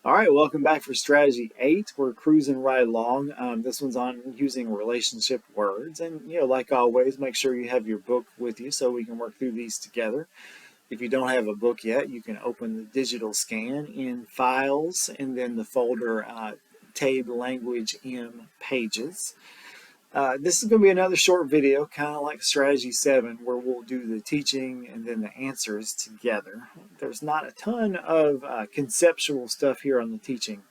All right, welcome back for strategy 8. We're cruising right along. This one's on using relationship words. And, like always, make sure you have your book with you so we can work through these together. If you don't have a book yet, you can open the digital scan in Files and then the folder TABE Language M Pages. This is going to be another short video, kind of like Strategy 7, where we'll do the teaching and then the answers together. There's not a ton of conceptual stuff here on the teaching,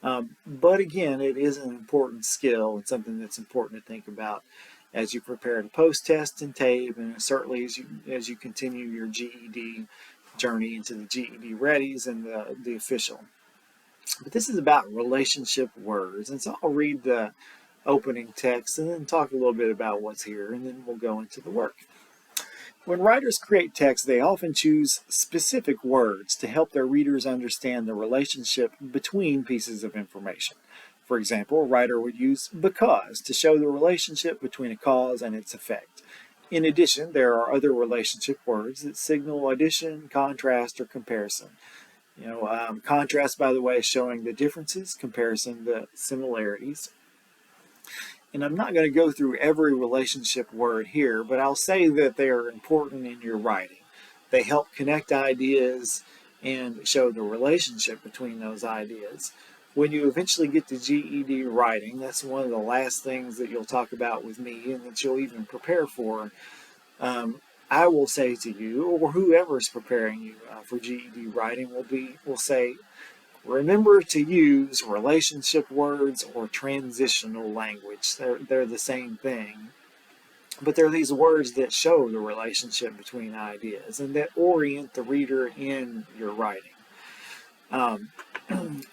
but again, it is an important skill and something that's important to think about as you prepare to post-test and TABE, and certainly as you continue your GED journey into the GED Readies and the official. But this is about relationship words, and so I'll read the opening text and then talk a little bit about what's here, and then we'll go into the work. When writers create text, they often choose specific words to help their readers understand the relationship between pieces of information. For example, a writer would use because to show the relationship between a cause and its effect. In addition, there are other relationship words that signal addition, contrast, or comparison. Contrast, by the way, is showing the differences, comparison, the similarities. And I'm not going to go through every relationship word here, but I'll say that they are important in your writing. They help connect ideas and show the relationship between those ideas. When you eventually get to GED writing, that's one of the last things that you'll talk about with me and that you'll even prepare for. I will say to you, or whoever is preparing you for GED writing will say, remember to use relationship words or transitional language. They're the same thing. But they're these words that show the relationship between ideas and that orient the reader in your writing.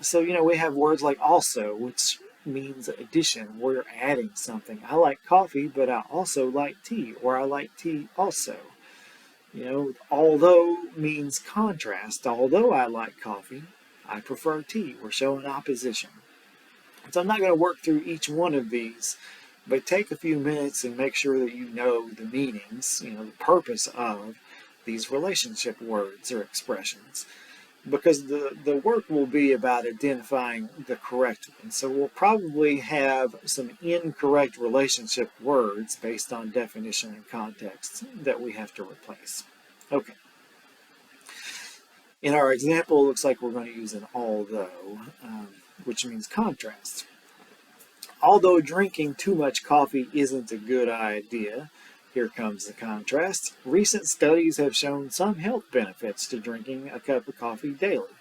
So, we have words like also, which means addition. We're adding something. I like coffee, but I also like tea, or I like tea also. Although means contrast. Although I like coffee, I prefer tea. We're showing opposition. So I'm not going to work through each one of these, but take a few minutes and make sure that you know the meanings, the purpose of these relationship words or expressions. Because the work will be about identifying the correct one. So we'll probably have some incorrect relationship words based on definition and context that we have to replace. Okay. In our example, it looks like we're going to use an although, which means contrast. Although drinking too much coffee isn't a good idea, here comes the contrast. Recent studies have shown some health benefits to drinking a cup of coffee daily.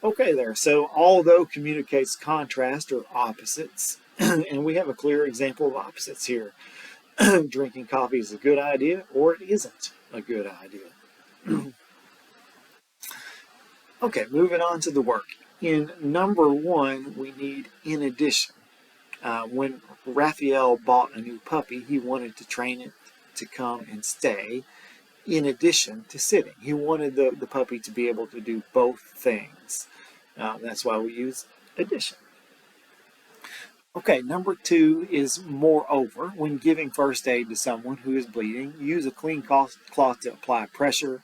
Okay there, so although communicates contrast or opposites, and we have a clear example of opposites here. Drinking coffee is a good idea or it isn't a good idea. Okay, moving on to the work. In number 1, we need in addition. When Raphael bought a new puppy, he wanted to train it to come and stay in addition to sitting. He wanted the puppy to be able to do both things. That's why we use addition. Okay, number 2 is moreover. When giving first aid to someone who is bleeding, use a clean cloth to apply pressure,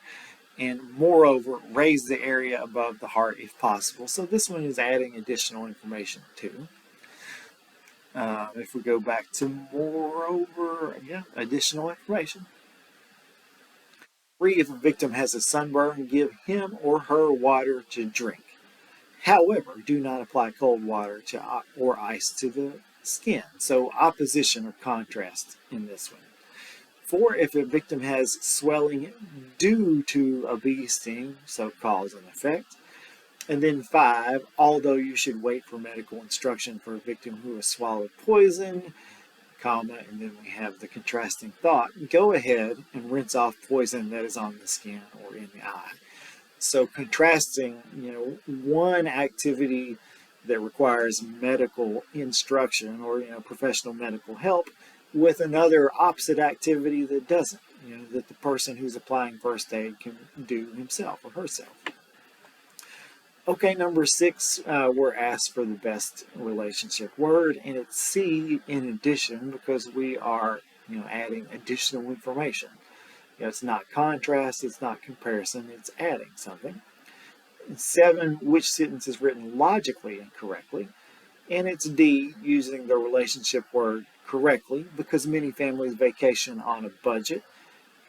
and moreover, raise the area above the heart if possible. So this one is adding additional information too. If we go back to moreover, additional information. 3, if a victim has a sunburn, give him or her water to drink. However, do not apply cold water or ice to the skin. So opposition or contrast in this one. 4, if a victim has swelling due to a bee sting, so cause and effect. And then 5, although you should wait for medical instruction for a victim who has swallowed poison, comma, and then we have the contrasting thought, go ahead and rinse off poison that is on the skin or in the eye. So contrasting, one activity that requires medical instruction or, professional medical help with another opposite activity that doesn't, that the person who's applying first aid can do himself or herself. Okay, number 6, we're asked for the best relationship word, and it's C in addition because we are, adding additional information. It's not contrast, it's not comparison, it's adding something. 7, which sentence is written logically incorrectly. And it's D, using the relationship word correctly, because many families vacation on a budget.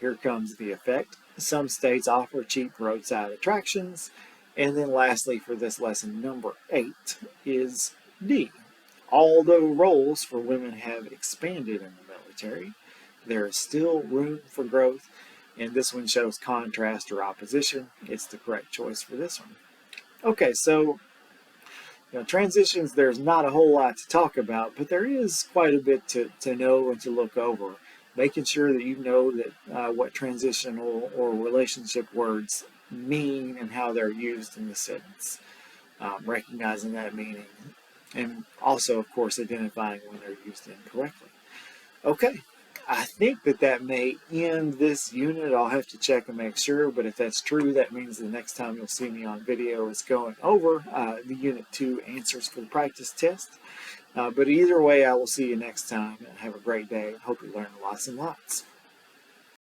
Here comes the effect. Some states offer cheap roadside attractions. And then lastly, for this lesson, number 8 is D. Although roles for women have expanded in the military, there is still room for growth, and this one shows contrast or opposition. It's the correct choice for this one. Okay, so transitions, there's not a whole lot to talk about, but there is quite a bit to know and to look over. Making sure that you know that what transitional or relationship words mean and how they're used in the sentence, recognizing that meaning, and also, of course, identifying when they're used incorrectly. Okay, I think that may end this unit. I'll have to check and make sure, but if that's true, that means the next time you'll see me on video is going over the Unit 2 answers for the practice test. But either way, I will see you next time. Have a great day. Hope you learn lots and lots.